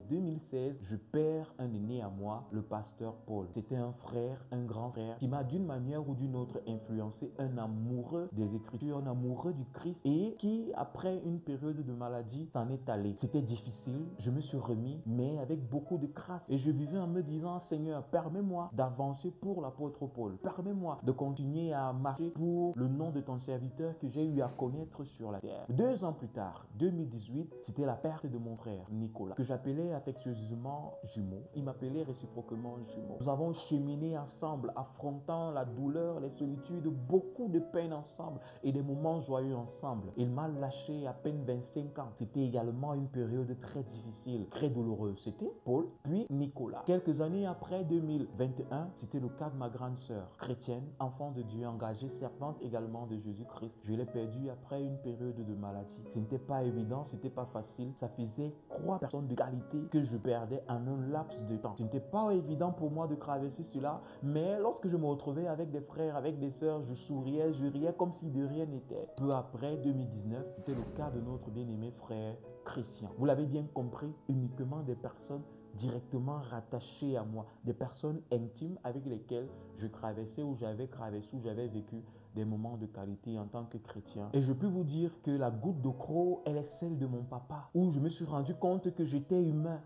2016, je perds un aîné à moi, le pasteur Paul. C'était un frère, un grand frère, qui m'a d'une manière ou d'une autre influencé, un amoureux des Écritures, un amoureux du Christ et qui, après une période de maladie, s'en est allé. C'était difficile, je me suis remis, mais avec beaucoup de grâce. Et je vivais en me disant, Seigneur, permets-moi d'avancer pour l'apôtre Paul. Permets-moi de continuer à marcher pour le nom de ton serviteur que j'ai eu à connaître sur la terre. 2 ans plus tard, 2018, c'était la perte de mon frère, Nicolas, que j'appelais affectueusement jumeau. Il m'appelait réciproquement jumeau. Nous avons cheminé ensemble, affrontant la douleur, les solitudes, beaucoup de peine ensemble et des moments joyeux ensemble. Il m'a lâché à peine 25 ans. C'était également une période très difficile, très douloureuse. C'était Paul, puis Nicolas. Quelques années après, 2021, c'était le cas de ma grande sœur, chrétienne, enfant de Dieu, engagée, servante également de Jésus-Christ. Je l'ai perdue après une période de maladie. Ce n'était pas évident, c'était pas facile. Ça faisait 3 personnes de qualité que je perdais en un laps de temps. Ce n'était pas évident pour moi de traverser cela, mais lorsque je me retrouvais avec des frères, avec des sœurs, je souriais, je riais comme si de rien n'était. Peu après, 2019, c'était le cas de notre bien-aimé frère Christian. Vous l'avez bien compris, uniquement des personnes directement rattachées à moi, des personnes intimes avec lesquelles je traversais ou j'avais traversé ou j'avais vécu des moments de qualité en tant que chrétien. Et je peux vous dire que la goutte de croc, elle est celle de mon papa, où je me suis rendu compte que j'étais humain,